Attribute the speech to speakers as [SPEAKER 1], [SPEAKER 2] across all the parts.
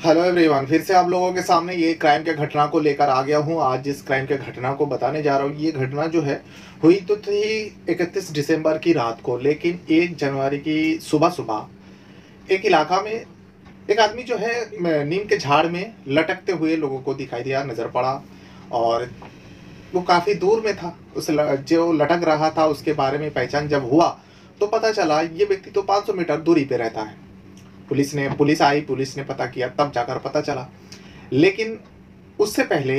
[SPEAKER 1] Hello everyone, फिर से आप लोगों के सामने ये क्राइम के घटना को लेकर आ गया हूँ। आज जिस क्राइम के घटना को बताने जा रहा हूँ, ये घटना जो है हुई तो थी 31 दिसंबर की रात को, लेकिन 1 जनवरी की सुबह सुबह एक इलाका में एक आदमी जो है नीम के झाड़ में लटकते हुए लोगों को दिखाई दिया, नजर पड़ा। और वो काफी दूर में था। जो लटक रहा था उसके बारे में पहचान जब हुआ तो पता चला ये व्यक्ति तो 500 मीटर दूरी पे रहता है। पुलिस ने पता किया, तब जाकर पता चला। लेकिन उससे पहले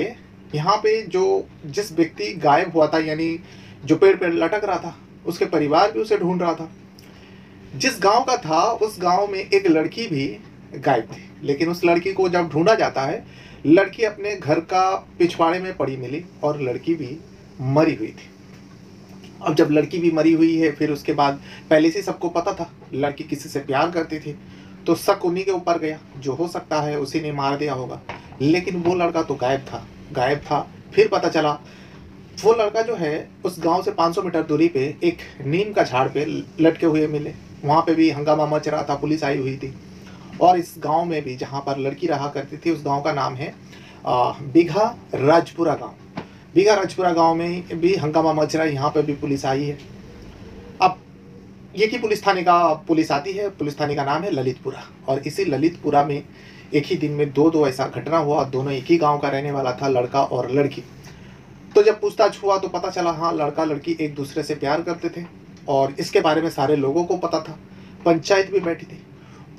[SPEAKER 1] यहाँ पे जिस व्यक्ति गायब हुआ था, यानी जो पेड़ पे लटक रहा था, उसके परिवार भी उसे ढूंढ रहा था। जिस गांव का था उस गांव में एक लड़की भी गायब थी, लेकिन उस लड़की को जब ढूंढा जाता है, लड़की अपने घर का पिछवाड़े में पड़ी मिली और लड़की भी मरी हुई थी। अब जब लड़की भी मरी हुई है, फिर उसके बाद पहले से सबको पता था लड़की किसी से प्यार करती थी, तो शक उन्हीं के ऊपर गया। जो हो सकता है उसी ने मार दिया होगा। लेकिन वो लड़का तो गायब था। फिर पता चला वो लड़का जो है उस गांव से 500 मीटर दूरी पे एक नीम का झाड़ पे लटके हुए मिले। वहां पे भी हंगामा मच रहा था, पुलिस आई हुई थी। और इस गांव में भी जहां पर लड़की रहा करती थी, उस गांव का नाम है बीघा राजपुरा गांव। बीघा राजपुरा गांव में भी हंगामा मच रहा है, यहाँ पे भी पुलिस आई है। अब एक ही पुलिस आती है। पुलिस थाने का नाम है ललितपुरा। और इसी ललितपुरा में एक ही दिन में दो ऐसा घटना हुआ। दोनों एक ही गांव का रहने वाला था, लड़का और लड़की। तो जब पूछताछ हुआ तो पता चला हाँ, लड़का लड़की एक दूसरे से प्यार करते थे और इसके बारे में सारे लोगों को पता था। पंचायत भी बैठी थी।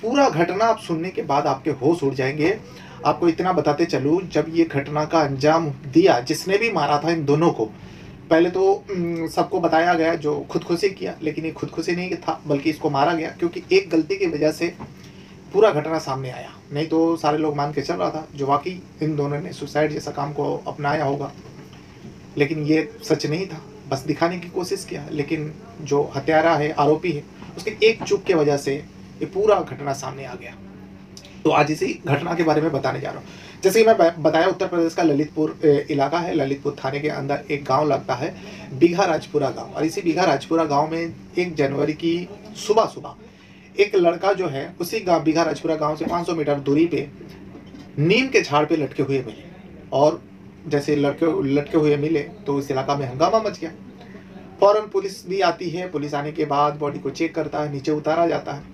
[SPEAKER 1] पूरा घटना आप सुनने के बाद आपके होश उड़ जाएंगे। आपको इतना बताते चलूँ, जब ये घटना का अंजाम दिया जिसने भी मारा था इन दोनों को, पहले तो सबको बताया गया जो खुदकुशी किया, लेकिन ये खुदकुशी नहीं था, बल्कि इसको मारा गया क्योंकि एक गलती की वजह से पूरा घटना सामने आया। नहीं तो सारे लोग मान के चल रहा था जो वाकई इन दोनों ने सुसाइड जैसा काम को अपनाया होगा। लेकिन ये सच नहीं था, बस दिखाने की कोशिश किया। लेकिन जो हत्यारा है, आरोपी है, उसके एक चूक की वजह से ये पूरा घटना सामने आ गया। तो आज इसी घटना के बारे में बताने जा रहा हूँ। जैसे कि मैं बताया, उत्तर प्रदेश का ललितपुर इलाका है। ललितपुर थाने के अंदर एक गांव लगता है बीघा राजपुरा गांव। और इसी बीघा राजपुरा गांव में 1 जनवरी की सुबह सुबह एक लड़का जो है उसी गांव बीघा राजपुरा गांव से 500 मीटर दूरी पे नीम के झाड़ पे लटके हुए मिले। और जैसे लटके हुए मिले तो इस इलाका में हंगामा मच गया। फौरन पुलिस भी आती है। पुलिस आने के बाद बॉडी को चेक करता है, नीचे उतारा जाता है।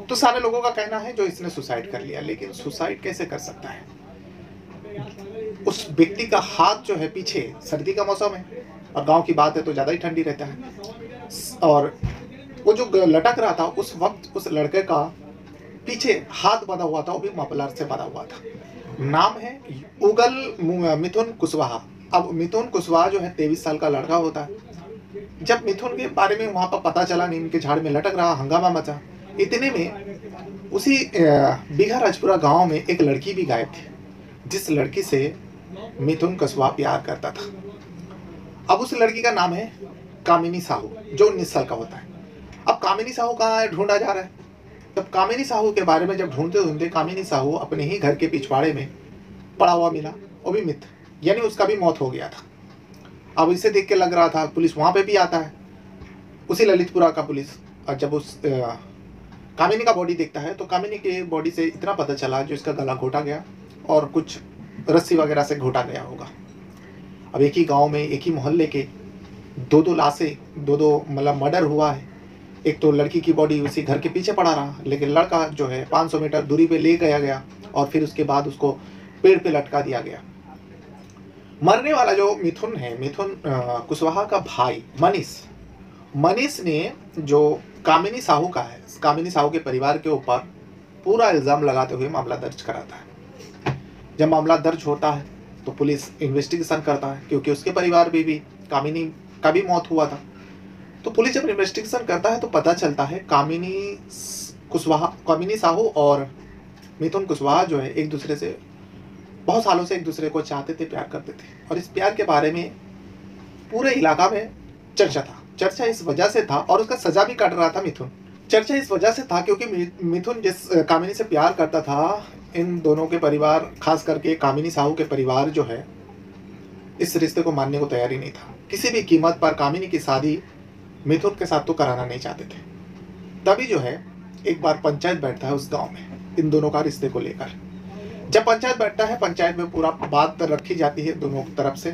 [SPEAKER 1] तो सारे लोगों का कहना है जो इसने सुसाइड कर लिया। लेकिन सुसाइड कैसे कर सकता है? उस व्यक्ति का हाथ जो है पीछे, सर्दी का मौसम है और गांव की बात है तो ज़्यादा ही ठंडी रहता है। और वो जो लटक रहा था उस वक्त उस लड़के का पीछे हाथ बंधा हुआ था, वो भी मफलर से बंधा हुआ था। नाम है उगल मिथुन कुशवाहा। अब मिथुन कुशवाहा जो है 23 साल का लड़का होता है। जब मिथुन के बारे में वहां पर पता चला, नीम के झाड़ में लटक रहा, हंगामा मचा। इतने में उसी बीघा राजपुरा गांव में एक लड़की भी गायब थी, जिस लड़की से मिथुन कुशवाहा प्यार करता था। अब उस लड़की का नाम है कामिनी साहू, जो 19 साल का होता है। अब कामिनी साहू कहाँ है, ढूंढा जा रहा है। तब कामिनी साहू के बारे में जब ढूंढते ढूंढते कामिनी साहू अपने ही घर के पिछवाड़े में पड़ा हुआ मिला। वो भी मृत, यानी उसका भी मौत हो गया था। अब इसे देख के लग रहा था, पुलिस वहां पे भी आता है, उसी ललितपुरा का पुलिस। और जब उस कामिनी का बॉडी देखता है तो कामिनी के बॉडी से इतना पता चला जो इसका गला घोटा गया और कुछ रस्सी वगैरह से घोटा गया होगा। अब एक ही गांव में, एक ही मोहल्ले के दो लाशें, दो मतलब मर्डर हुआ है। एक तो लड़की की बॉडी उसी घर के पीछे पड़ा रहा, लेकिन लड़का जो है 500 मीटर दूरी पे ले गया और फिर उसके बाद उसको पेड़ पे लटका दिया गया। मरने वाला जो मिथुन है, मिथुन कुशवाहा का भाई मनीष ने जो कामिनी साहू का है, कामिनी साहू के परिवार के ऊपर पूरा इल्ज़ाम लगाते हुए मामला दर्ज कराता है। जब मामला दर्ज होता है तो पुलिस इन्वेस्टिगेशन करता है, क्योंकि उसके परिवार में भी कामिनी का भी मौत हुआ था। तो पुलिस जब इन्वेस्टिगेशन करता है तो पता चलता है कामिनी साहू और मिथुन कुशवाहा जो है एक दूसरे से बहुत सालों से एक दूसरे को चाहते थे, प्यार करते थे। और इस प्यार के बारे में पूरे इलाका में चर्चा था। चर्चा इस वजह से था, और उसका सजा भी काट रहा था मिथुन। चर्चा इस वजह से था क्योंकि मिथुन जिस कामिनी से प्यार करता था, इन दोनों के परिवार, खास करके कामिनी साहू के परिवार जो है, इस रिश्ते को मानने को तैयार ही नहीं था। किसी भी कीमत पर कामिनी की शादी मिथुन के साथ तो कराना नहीं चाहते थे। तभी जो है एक बार पंचायत बैठता है उस गांव में इन दोनों का रिश्ते को लेकर। जब पंचायत बैठता है, पंचायत में पूरा बात रखी जाती है दोनों तरफ से।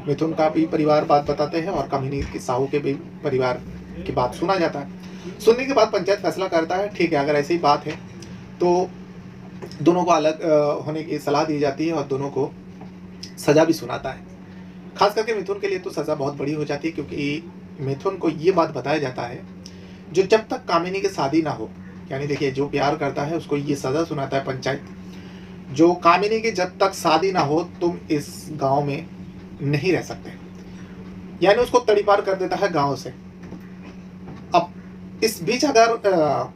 [SPEAKER 1] मिथुन का भी परिवार बात बताते हैं और कामिनी की साहू के भी परिवार की बात सुना जाता है। सुनने के बाद पंचायत फैसला करता है, ठीक है, अगर ऐसी बात है तो दोनों को अलग होने की सलाह दी जाती है और दोनों को सजा भी सुनाता है। खास करके मिथुन के लिए तो सजा बहुत बड़ी हो जाती है, क्योंकि मिथुन को ये बात बताया जाता है, जो जब तक कामिनी की शादी ना हो, यानी देखिए जो प्यार करता है उसको ये सजा सुनाता है पंचायत, जो कामिनी की जब तक शादी ना हो तुम इस गांव में नहीं रह सकते, यानी उसको तड़ीपार कर देता है गांव से। अब इस बीच अगर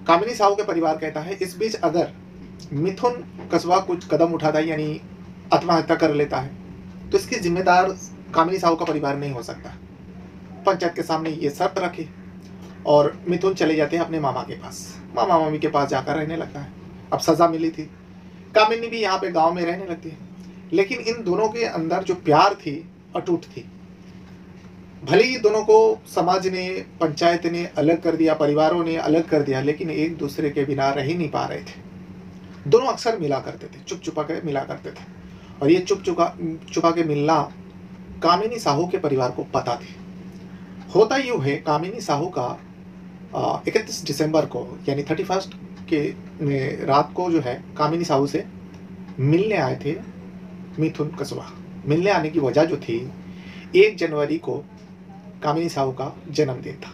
[SPEAKER 1] कामिनी साहू के परिवार कहता है, इस बीच अगर मिथुन कस्बा कुछ कदम उठाता है, यानी आत्महत्या कर लेता है, तो इसकी जिम्मेदार कामिनी साहू का परिवार नहीं हो सकता। पंचायत के सामने ये शर्त रखी और मिथुन चले जाते हैं अपने मामा के पास। मामा मामी के पास जाकर रहने लगता है। अब सजा मिली थी, कामिनी भी यहाँ पे गांव में रहने लगती है, लेकिन इन दोनों के अंदर जो प्यार थी अटूट थी। भले ही दोनों को समाज ने, पंचायत ने अलग कर दिया, परिवारों ने अलग कर दिया, लेकिन एक दूसरे के बिना रह ही नहीं पा रहे थे। दोनों अक्सर मिला करते थे, चुप चुपा के मिला करते थे, और ये चुपा के मिलना कामिनी साहू के परिवार को पता थी। होता यूँ है, कामिनी साहू का 31 दिसंबर को यानी 31 के रात को जो है कामिनी साहू से मिलने आए थे मिथुन कस्बा। मिलने आने की वजह जो थी, 1 जनवरी को कामिनी साहू का जन्मदिन था।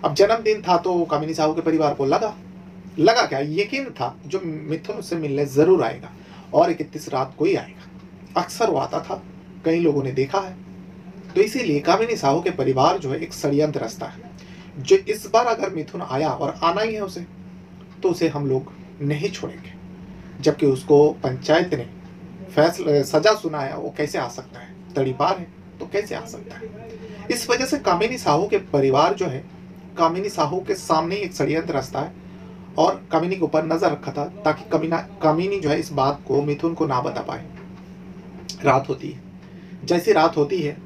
[SPEAKER 1] अब जन्मदिन था तो कामिनी साहू के परिवार को लगा क्या, यकीन था जो मिथुन उससे मिलने जरूर आएगा और 31 रात को ही आएगा। अक्सर वो आता था, कई लोगों ने देखा है। तो इसीलिए कामिनी साहू के परिवार जो है एक षड्यंत्र रचता है, जो इस बार अगर मिथुन आया और आना ही है उसे, तो उसे हम लोग नहीं छोड़ेंगे। जबकि उसको पंचायत ने सजा सुनाया, वो कैसे आ सकता है, तड़ीपार है तो कैसे आ सकता है। इस वजह से कामिनी साहू के परिवार जो है कामिनी साहू के सामने एक षड्यंत्र रचता है और कामिनी के ऊपर नजर रखा था, ताकि कामिनी जो है इस बात को मिथुन को ना बता पाए। रात होती है, जैसी रात होती है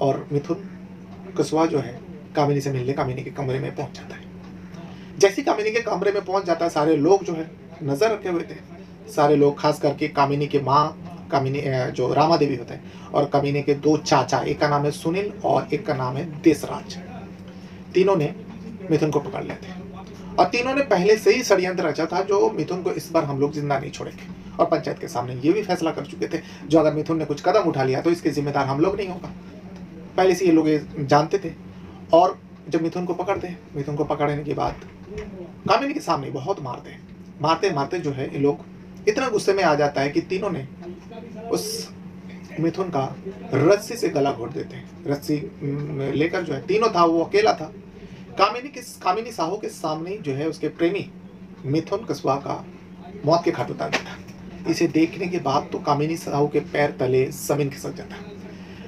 [SPEAKER 1] और मिथुन कस्बा जो है कामिनी से मिलने कामिनी के कमरे में पहुंच जाता है। जैसे कामिनी के कमरे में पहुंच जाता है, सारे लोग जो है नजर रखे हुए थे। सारे लोग, खास करके कामिनी के माँ, कामिनी जो रामा देवी होते हैं, और कामिनी के 2 चाचा, एक का नाम है सुनील और एक का नाम है देसराज, तीनों ने मिथुन को पकड़ लेते हैं। और तीनों ने पहले से ही षड्यंत्र रचा था, जो मिथुन को इस बार हम लोग जिंदा नहीं छोड़ेंगे। और पंचायत के सामने ये भी फैसला कर चुके थे, जो अगर मिथुन ने कुछ कदम उठा लिया तो इसके जिम्मेदार हम लोग नहीं होगा। पहले से ये लोग जानते थे। और जब मिथुन को पकड़ते हैं, मिथुन को पकड़ने के बाद कामिनी के सामने बहुत मारते हैं। मारते मारते जो है ये लोग इतना गुस्से में आ जाता है कि तीनों ने उस मिथुन का रस्सी से गला घोट देते हैं। रस्सी लेकर जो है, तीनों था, वो अकेला था। कामिनी साहू के सामने ही जो है उसके प्रेमी मिथुन कस्बा का मौत के घाट उतार देता है। इसे देखने के बाद तो कामिनी साहू के पैर तले जमीन खिसक जाता है।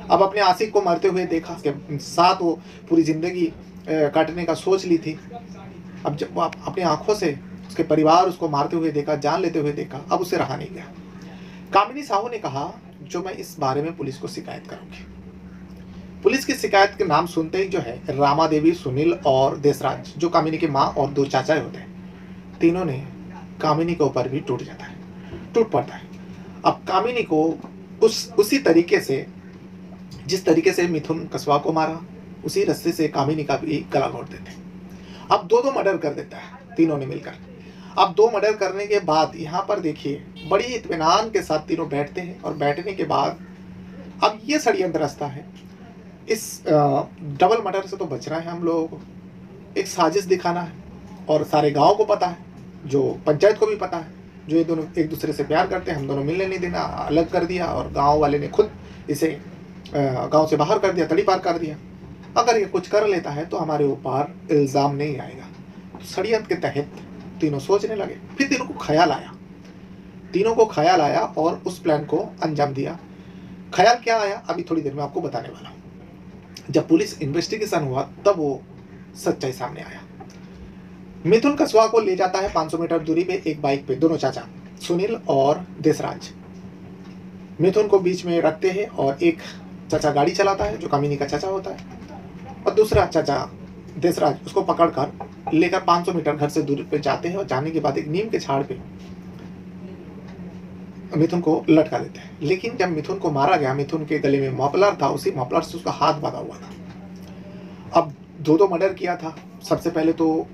[SPEAKER 1] अब अपने आशिक को मरते हुए देखा, उसके साथ वो पूरी जिंदगी काटने का सोच ली थी। अब जब वो अपनी आंखों से उसके परिवार उसको मारते हुए देखा, जान लेते हुए देखा, अब उसे रहा नहीं गया। कामिनी साहू ने कहा, जो मैं इस बारे में पुलिस को शिकायत करूंगी। पुलिस की शिकायत के नाम सुनते ही जो है रामा देवी, सुनील और देसराज, जो कामिनी के माँ और 2 चाचा होते हैं, तीनों ने कामिनी के ऊपर भी टूट पड़ता है। अब कामिनी को उसी तरीके से, जिस तरीके से मिथुन कस्बा को मारा, उसी रस्से से कामिनी का भी गला घोट देते हैं। अब 2 मर्डर कर देता है तीनों ने मिलकर। अब 2 मर्डर करने के बाद यहाँ पर देखिए, बड़ी इत्मीनान के साथ तीनों बैठते हैं, और बैठने के बाद अब ये षड्यंत्र रचता है, इस डबल मर्डर से तो बचना है हम लोगों को, एक साजिश दिखाना है। और सारे गांव को पता है, जो पंचायत को भी पता है, जो ये दोनों एक दूसरे से प्यार करते हैं, हम दोनों मिलने नहीं देना, अलग कर दिया, और गांव वाले ने खुद इसे गांव से बाहर कर दिया, तड़ीपार कर दिया। अगर ये कुछ कर लेता है तो हमारे ऊपर इल्ज़ाम नहीं आएगा। तो षड्यंत्र के तहत तीनों सोचने लगे। फिर तीनों को ख्याल आया और उस प्लान को अंजाम दिया। ख्याल क्या आया, अभी थोड़ी देर में आपको बताने वाला हूँ। जब पुलिस इन्वेस्टिगेशन हुआ तब वो सच्चाई सामने आया। मिथुन कस्बा को ले जाता है 500 मीटर दूरी पे एक बाइक पे, दोनों चाचा सुनील और देसराज। मिथुन को बीच में रखते हैं और एक चाचा गाड़ी चलाता है, जो कामिनी का चाचा होता है, और दूसरा चाचा देसराज उसको पकड़कर लेकर 500 मीटर घर से दूर पे जाते हैं। और जाने के बाद एक नीम के झाड़ पे मिथुन को लटका देते हैं। लेकिन जब मिथुन को मारा गया, मिथुन के गले में मफलर था, उसी मफलर से उसका हाथ बांधा हुआ था। अब दो मर्डर किया था। सबसे पहले तो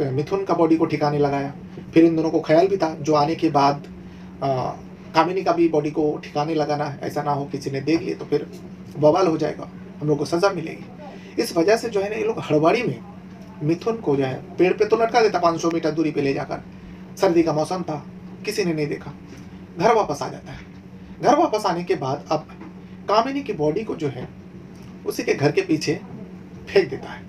[SPEAKER 1] मिथुन का बॉडी को ठिकाने लगाया, फिर इन दोनों को ख्याल भी था जो आने के बाद कामिनी का भी बॉडी को ठिकाने लगाना है, ऐसा ना हो किसी ने देख लिए तो फिर बवाल हो जाएगा, हम लोग को सज़ा मिलेगी। इस वजह से जो है ना ये लोग हड़बड़ी में मिथुन को जो है पेड़ पे तो लटका देता 500 मीटर दूरी पे ले जाकर। सर्दी का मौसम था, किसी ने नहीं देखा। घर वापस आ जाता है। घर वापस आने के बाद अब कामिनी की बॉडी को जो है उसी के घर के पीछे फेंक देता है।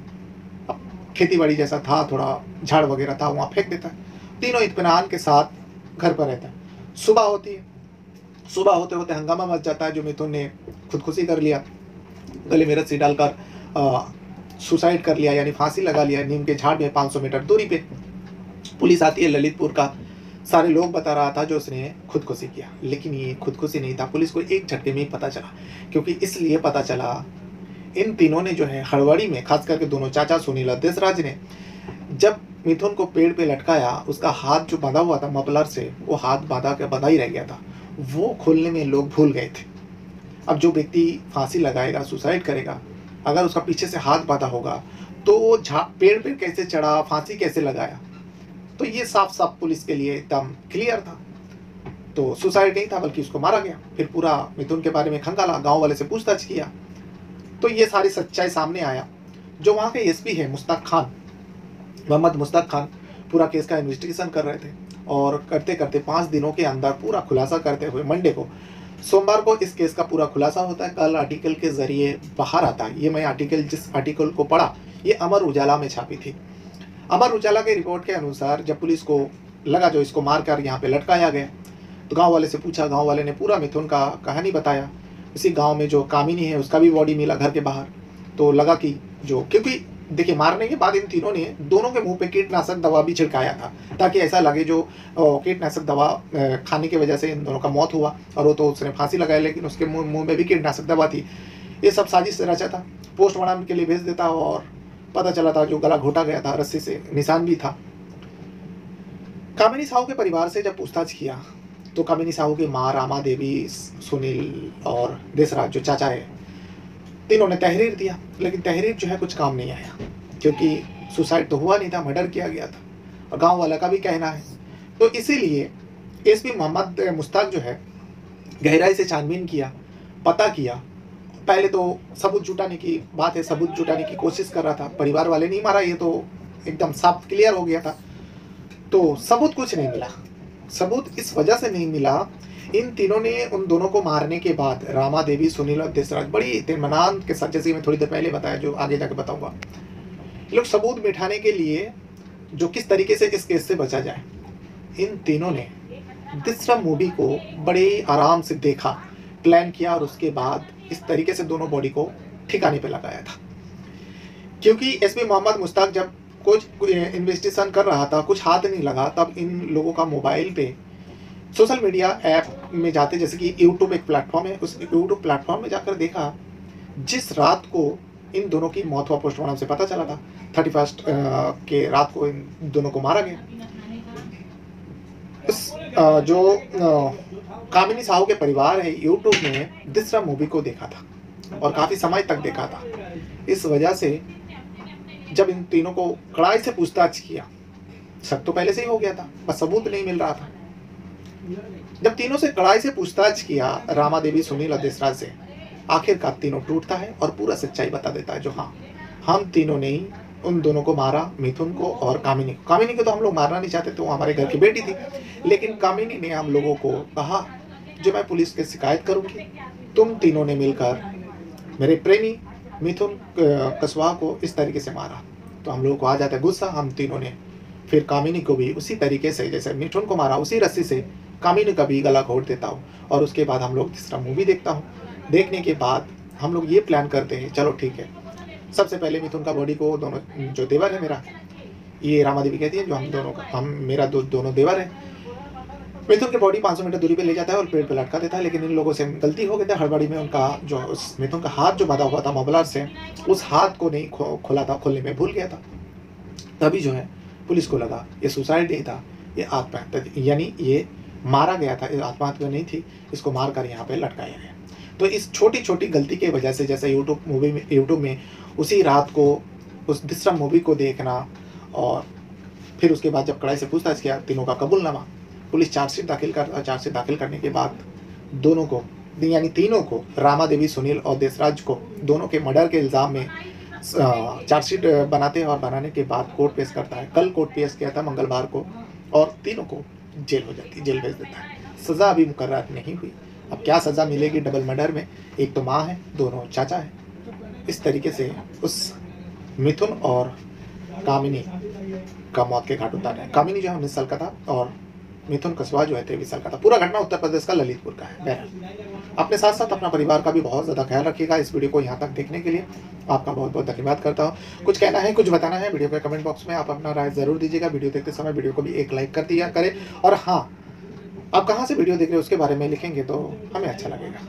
[SPEAKER 1] अब खेती बाड़ी जैसा था, थोड़ा झाड़ वगैरह था, वहाँ फेंक देता है। तीनों इत्मीनान के साथ घर पर रहता है। सुबह होती है, सुबह होते होते हंगामा मच जाता है। जो मिथुन ने खुदकुशी कर लिया, गले में रस्सी डालकर सुसाइड कर लिया, यानी फांसी लगा लिया नीम के झाड़ में 500 मीटर दूरी पे। पुलिस आती है ललितपुर का, सारे लोग बता रहा था जो उसने खुदकुशी किया, लेकिन ये खुदकुशी नहीं था। पुलिस को एक झटके में ही पता चला, क्योंकि इसलिए पता चला इन तीनों ने जो है हड़बड़ी में, खास करके दोनों चाचा सुनील और देशराज ने, जब मिथुन को पेड़ पे लटकाया, उसका हाथ जो बंधा हुआ था मफलर से, वो हाथ बंधा ही रह गया था। वो खोलने में लोग भूल गए थे। अब जो व्यक्ति फांसी लगाएगा, सुसाइड करेगा, अगर उसका पीछे से हाथ बांधा होगा तो वो पेड़ पे कैसे चढ़ा, फांसी कैसे लगाया, तो ये साफ साफ पुलिस के लिए एकदम क्लियर था। तो सुसाइड नहीं था, बल्कि उसको मारा गया। फिर पूरा मिथुन के बारे में खंगाला, गांव वाले से पूछताछ किया, तो ये सारी सच्चाई सामने आया। जो वहाँ के एसपी है मुश्ताक खान, मोहम्मद मुश्ताक खान, पूरा केस का इन्वेस्टिगेशन कर रहे थे, और करते करते 5 दिनों के अंदर पूरा खुलासा करते हुए मंडे को, सोमवार को इस केस का पूरा खुलासा होता है। कल आर्टिकल के जरिए बाहर आता है। ये मैं जिस आर्टिकल को पढ़ा, ये अमर उजाला में छापी थी। अमर उजाला के रिपोर्ट के अनुसार जब पुलिस को लगा जो इसको मारकर यहाँ पे लटकाया गया, तो गांव वाले से पूछा, गांव वाले ने पूरा मिथुन का कहानी बताया। इसी गांव में जो कामिनी है उसका भी बॉडी मिला घर के बाहर। तो लगा कि जो, क्योंकि देखिए मारने के बाद इन तीनों ने दोनों के मुंह पे कीटनाशक दवा भी छिड़काया था, ताकि ऐसा लगे जो कीटनाशक दवा खाने की वजह से इन दोनों का मौत हुआ। और वो तो उसने फांसी लगाया, लेकिन उसके मुंह में भी कीटनाशक दवा थी। ये सब साजिश से रचा था। पोस्टमार्टम के लिए भेज देता, और पता चला था जो गला घोटा गया था, रस्सी से निशान भी था। कामिनी साहू के परिवार से जब पूछताछ किया, तो कामिनी साहू की माँ रामा देवी, सुनील और देशराज जो चाचा है, तीनों ने तहरीर दिया। लेकिन तहरीर जो है कुछ काम नहीं आया, क्योंकि सुसाइड तो हुआ नहीं था, मर्डर किया गया था, और गांव वाला का भी कहना है। तो इसीलिए एसपी मोहम्मद मुश्ताक जो है गहराई से छानबीन किया, पता किया। पहले तो सबूत जुटाने की बात है, सबूत जुटाने की कोशिश कर रहा था। परिवार वाले नहीं मारा, ये तो एकदम साफ क्लियर हो गया था। तो सबूत कुछ नहीं मिला। सबूत इस वजह से नहीं मिला, इन तीनों ने उन दोनों को मारने के बाद, रामा देवी, सुनील और देशराज, बड़ी इत्मीनान के साथ, जैसे मैं थोड़ी देर पहले बताया, जो आगे जाके बताऊंगा, लोग सबूत मिटाने के लिए जो किस तरीके से इस केस से बचा जाए, इन तीनों ने दिसरा मूवी को बड़े आराम से देखा, प्लान किया, और उसके बाद इस तरीके से दोनों बॉडी को ठिकाने पे लगाया था। क्योंकि एसपी मोहम्मद मुश्ताक जब कुछ इन्वेस्टिगेशन कर रहा था, कुछ हाथ नहीं लगा, तब इन लोगों का मोबाइल पे सोशल मीडिया ऐप में जाते, जैसे कि यूट्यूब एक प्लेटफॉर्म है, उस यूट्यूब प्लेटफॉर्म में जाकर देखा, जिस रात को इन दोनों की मौत हुआ, पोस्टमार्टम से पता चला था 31 के रात को इन दोनों को मारा गया। जो कामिनी साहू के परिवार है, यूट्यूब में दिसरा मूवी को देखा था, और काफ़ी समय तक देखा था। इस वजह से जब इन तीनों को कड़ाई से पूछताछ किया, शक तो पहले से ही हो गया था, बस सबूत नहीं मिल रहा था। जब तीनों से कड़ाई से पूछताछ किया, रामा देवी, सुनील और देशराज से, आखिरकार तीनों टूटता है और पूरा सच्चाई बता देता है, जो हाँ, हम तीनों ने ही उन दोनों को मारा, मिथुन को और कामिनी को। कामिनी को तो हम लोग मारना नहीं चाहते, तो वो हमारे घर की बेटी थी, लेकिन कामिनी ने हम लोगों को कहा जो मैं पुलिस की शिकायत करूंगी, तुम तीनों ने मिलकर मेरे प्रेमी मिथुन कुशवाहा को इस तरीके से मारा। तो हम लोगों को आ जाता है गुस्सा। हम तीनों ने फिर कामिनी को भी उसी तरीके से, जैसे मिथुन को मारा, उसी रस्सी से कामिनी का भी गला घोट देता हूँ, और उसके बाद हम लोग तीसरा मूवी देखता हूँ। देखने के बाद हम लोग ये प्लान करते हैं, चलो ठीक है, सबसे पहले मिथुन का बॉडी को, दोनों जो देवर है मेरा, ये रामा देवी कहती है, जो हम दोनों का, हम मेरा दोनों देवर है, मिथुन की बॉडी 500 मीटर दूरी पे ले जाता है और पेड़ पे लटका देता है। लेकिन इन लोगों से गलती हो गई थी, हड़बड़ी में उनका जो उस मिथुन का हाथ जो बांधा हुआ था मफलर से, उस हाथ को नहीं खोला था, खोलने में भूल गया था। तभी जो है पुलिस को लगा ये सुसाइड नहीं था, ये आत्महत्या, यानी ये मारा गया था, आत्महत्या नहीं थी, इसको मारकर यहाँ पे लटकाया गया। तो इस छोटी-छोटी गलती की वजह से जैसे यूट्यूब में उसी रात को उस दृश्यम मूवी को देखना और फिर उसके बाद जब कड़ाई से पूछताछ किया तीनों का कबूलनामा, पुलिस चार्जशीट दाखिल करने के बाद दोनों को यानी तीनों को, रामा देवी, सुनील और देशराज को, दोनों के मर्डर के इल्ज़ाम में चार्जशीट बनाते हैं और बनाने के बाद कोर्ट पेश करता है। कल कोर्ट पेश किया था मंगलवार को और तीनों को जेल भेज देता है। सज़ा अभी मुकर्रर नहीं हुई। अब क्या सज़ा मिलेगी डबल मर्डर में? एक तो माँ है, दोनों चाचा हैं। इस तरीके से उस मिथुन और कामिनी का मौत के घाट उतारा है। कामिनी जो है 19 साल का था और मिथुन कस्बा जो है 23 साल का था। पूरा घटना उत्तर प्रदेश का ललितपुर का है। बहरहाल अपने साथ साथ अपना परिवार का भी बहुत ज़्यादा ख्याल रखिएगा। इस वीडियो को यहाँ तक देखने के लिए आपका बहुत बहुत धन्यवाद करता हूँ। कुछ कहना है, कुछ बताना है, वीडियो के कमेंट बॉक्स में आप अपना राय ज़रूर दीजिएगा। वीडियो देखते समय वीडियो को भी एक लाइक कर दिया करें और हाँ, आप कहाँ से वीडियो देख रहे हो उसके बारे में लिखेंगे तो हमें अच्छा लगेगा।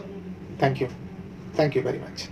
[SPEAKER 1] Thank you very much.